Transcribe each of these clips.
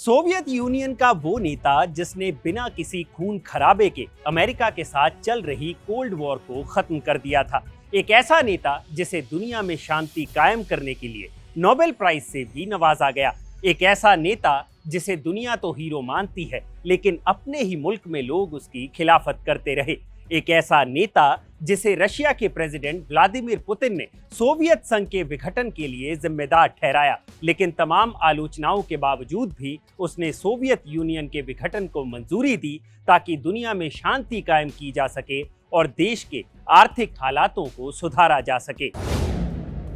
Soviet union का वो नेता जिसने बिना किसी खून खराबे के अमेरिका के साथ चल रही कोल्ड वॉर को खत्म कर दिया था। एक ऐसा नेता जिसे दुनिया में शांति कायम करने के लिए नोबेल प्राइज से भी नवाजा गया। एक ऐसा नेता जिसे दुनिया तो हीरो मानती है, लेकिन अपने ही मुल्क में लोग उसकी खिलाफत करते रहे। एक ऐसा नेता जिसे रशिया के प्रेसिडेंट व्लादिमीर पुतिन ने सोवियत संघ के विघटन के लिए जिम्मेदार ठहराया, लेकिन तमाम आलोचनाओं के बावजूद भी उसने सोवियत यूनियन के विघटन को मंजूरी दी ताकि दुनिया में शांति कायम की जा सके और देश के आर्थिक हालातों को सुधारा जा सके।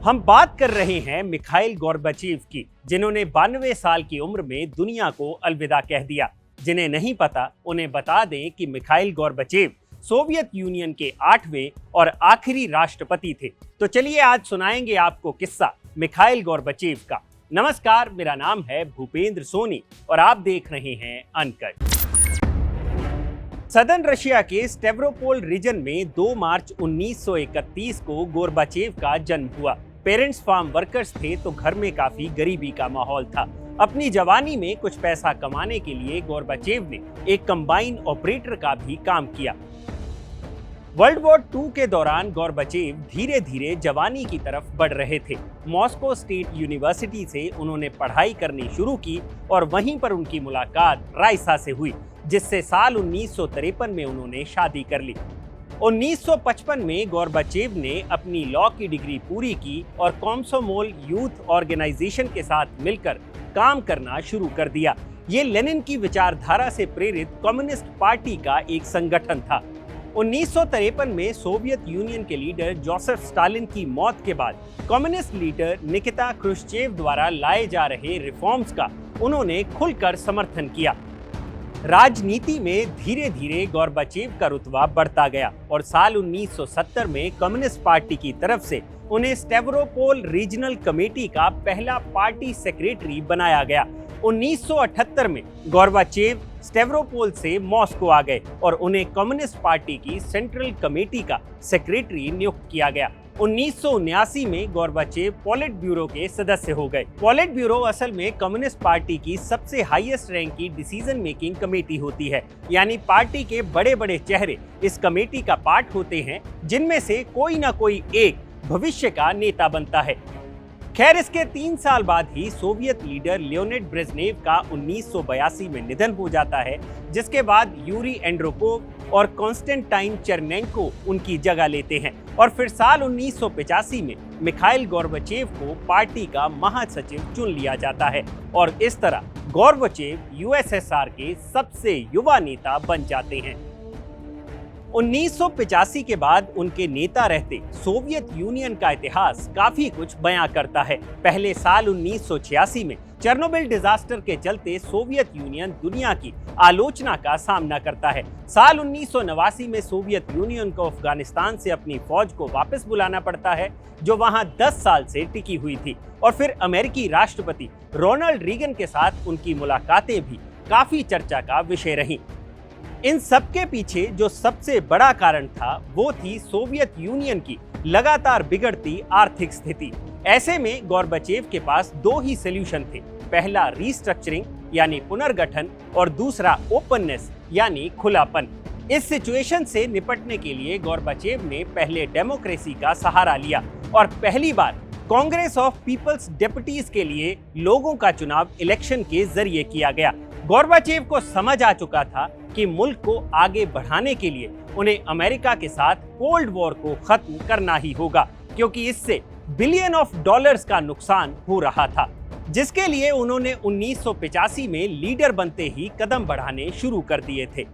हम बात कर रहे हैं मिखाइल गोर्बाचेव की, जिन्होंने 92 साल की उम्र में दुनिया को अलविदा कह दिया। जिन्हें नहीं पता उन्हें बता दें कि मिखाइल गोर्बाचेव सोवियत यूनियन के 8वें और आखिरी राष्ट्रपति थे। तो चलिए आज सुनाएंगे आपको किस्सा मिखाइल गोर्बाचेव का। नमस्कार, मेरा नाम है भूपेंद्र सोनी और आप देख रहे हैं अनकट। सदर्न रशिया के स्टेवरोपोल रीजन में 2 मार्च 1931 को गोर्बाचेव का जन्म हुआ। पेरेंट्स फार्म वर्कर्स थे तो घर में काफी गरीबी का माहौल था। अपनी जवानी में कुछ पैसा कमाने के लिए गोर्बाचेव ने एक कंबाइन ऑपरेटर का भी काम किया। वर्ल्ड वॉर 2 के दौरान गोर्बाचेव धीरे धीरे जवानी की तरफ बढ़ रहे थे। मॉस्को स्टेट यूनिवर्सिटी से उन्होंने पढ़ाई करनी शुरू की और वहीं पर उनकी मुलाकात राइसा से हुई, जिससे साल 1953 में उन्होंने शादी कर ली। 1955 में गोर्बाचेव ने अपनी लॉ की डिग्री पूरी की और कॉमसोमोल यूथ ऑर्गेनाइजेशन के साथ मिलकर काम करना शुरू कर दिया। ये लेनिन की विचारधारा से प्रेरित कम्युनिस्ट पार्टी का एक संगठन था। 1953 में सोवियत यूनियन के लीडर जोसेफ स्टालिन की मौत के बाद कम्युनिस्ट लीडर निकिता क्रुश्चेव द्वारा लाए जा रहे रिफॉर्म्स का उन्होंने खुलकर समर्थन किया। राजनीति में धीरे धीरे गोर्बाचेव का रुतबा बढ़ता गया और साल 1970 में कम्युनिस्ट पार्टी की तरफ से उन्हें स्टेवरोपोल रीजनल कमेटी का पहला पार्टी सेक्रेटरी बनाया गया। 1978 में गोर्बाचेव स्टेवरोपोल से मॉस्को आ गए और उन्हें कम्युनिस्ट पार्टी की सेंट्रल कमेटी का सेक्रेटरी नियुक्त किया गया। 1979 में गोर्बाचेव पॉलिट ब्यूरो के सदस्य हो गए। पॉलिट ब्यूरो असल में कम्युनिस्ट पार्टी की सबसे हाईएस्ट रैंक की डिसीजन मेकिंग कमेटी होती है, यानी पार्टी के बड़े बड़े चेहरे इस कमेटी का पार्ट होते हैं, जिनमें से कोई ना कोई एक भविष्य का नेता बनता है। खैर, इसके 3 साल बाद ही सोवियत लीडर लियोनिड ब्रेजनेव का 1982 में निधन हो जाता है, जिसके बाद यूरी एंड्रोपोव और कॉन्स्टेंटाइन चेरनेंको उनकी जगह लेते हैं और फिर साल 1985 में मिखाइल गोर्बाचेव को पार्टी का महासचिव चुन लिया जाता है और इस तरह गोर्बाचेव यूएसएसआर के सबसे युवा नेता बन जाते हैं। 1985 के बाद उनके नेता रहते सोवियत यूनियन का इतिहास काफी कुछ बयां करता है। पहले साल 1986 में चेरनोबिल डिजास्टर के चलते सोवियत यूनियन दुनिया की आलोचना का सामना करता है। साल 1989 में सोवियत यूनियन को अफगानिस्तान से अपनी फौज को वापस बुलाना पड़ता है, जो वहां 10 साल से टिकी हुई थी, और फिर अमेरिकी राष्ट्रपति रोनाल्ड रीगन के साथ उनकी मुलाकातें भी काफी चर्चा का विषय रहीं। इन सबके पीछे जो सबसे बड़ा कारण था वो थी सोवियत यूनियन की लगातार बिगड़ती आर्थिक स्थिति। ऐसे में गोर्बाचेव के पास 2 ही सॉल्यूशन थे, पहला रीस्ट्रक्चरिंग यानी पुनर्गठन और दूसरा ओपननेस यानी खुलापन। इस सिचुएशन से निपटने के लिए गोर्बाचेव ने पहले डेमोक्रेसी का सहारा लिया और पहली बार कांग्रेस ऑफ पीपल्स डेप्यूटीज के लिए लोगों का चुनाव इलेक्शन के जरिए किया गया। गोर्बाचेव को समझ आ चुका था कि मुल्क को आगे बढ़ाने के लिए उन्हें अमेरिका के साथ कोल्ड वॉर को खत्म करना ही होगा, क्योंकि इससे बिलियन ऑफ डॉलर्स का नुकसान हो रहा था, जिसके लिए उन्होंने 1985 में लीडर बनते ही कदम बढ़ाने शुरू कर दिए थे।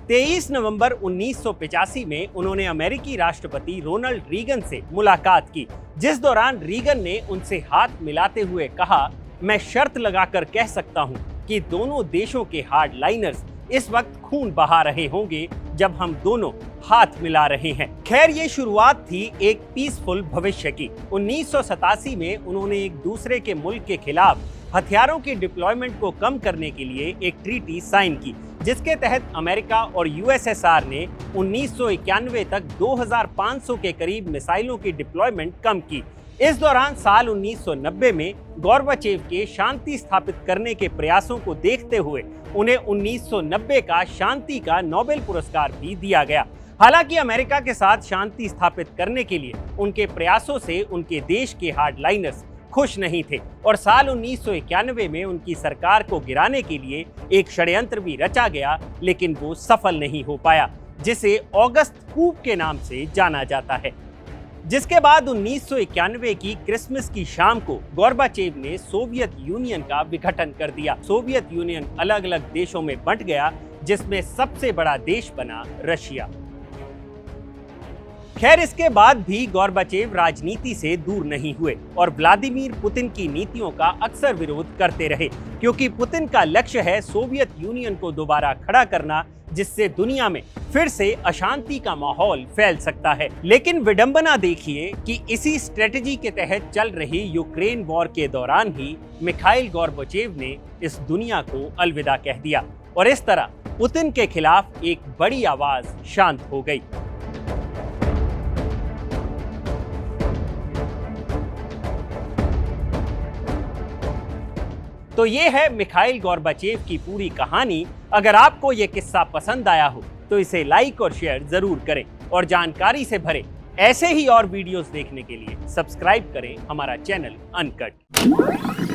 23 नवंबर 1985 में उन्होंने अमेरिकी राष्ट्रपति रोनाल्ड रीगन से मुलाकात की, जिस दौरान रीगन ने उनसे हाथ मिलाते हुए कहा, मैं शर्त लगाकर कह सकता हूं कि दोनों देशों के हार्डलाइनर्स इस वक्त खून बहा रहे होंगे जब हम दोनों हाथ मिला रहे हैं। खैर, ये शुरुआत थी एक पीसफुल भविष्य की। 1987 में उन्होंने एक दूसरे के मुल्क के खिलाफ हथियारों की डिप्लॉयमेंट को कम करने के लिए एक ट्रीटी साइन की, जिसके तहत अमेरिका और यूएसएसआर ने 1991 तक 2500 के करीब मिसाइलों की डिप्लॉयमेंट कम की। इस दौरान साल 1990 में गोर्बाचेव के शांति स्थापित करने के प्रयासों को देखते हुए उन्हें 1990 का शांति का नोबेल पुरस्कार भी दिया गया। हालांकि अमेरिका के साथ शांति स्थापित करने के लिए उनके प्रयासों से उनके देश के हार्डलाइनर्स खुश नहीं थे और साल 1991 में उनकी सरकार को गिराने के लिए एक षड्यंत्र भी रचा गया, लेकिन वो सफल नहीं हो पाया, जिसे अगस्त कूप के नाम से जाना जाता है। जिसके बाद 1991 की क्रिसमस की शाम को गोर्बाचेव ने सोवियत यूनियन का विघटन कर दिया। सोवियत यूनियन अलग अलग देशों में बंट गया, जिसमें सबसे बड़ा देश बना रशिया। खैर, इसके बाद भी गोर्बाचेव राजनीति से दूर नहीं हुए और व्लादिमीर पुतिन की नीतियों का अक्सर विरोध करते रहे, क्योंकि पुतिन का लक्ष्य है सोवियत यूनियन को दोबारा खड़ा करना, जिससे दुनिया में फिर से अशांति का माहौल फैल सकता है। लेकिन विडंबना देखिए कि इसी स्ट्रेटजी के तहत चल रही यूक्रेन वॉर के दौरान ही मिखाइल गोर्बाचेव ने इस दुनिया को अलविदा कह दिया और इस तरह पुतिन के खिलाफ एक बड़ी आवाज शांत हो गई। तो ये है मिखाइल गोर्बाचेव की पूरी कहानी। अगर आपको ये किस्सा पसंद आया हो तो इसे लाइक और शेयर जरूर करें और जानकारी से भरे ऐसे ही और वीडियोस देखने के लिए सब्सक्राइब करें हमारा चैनल अनकट।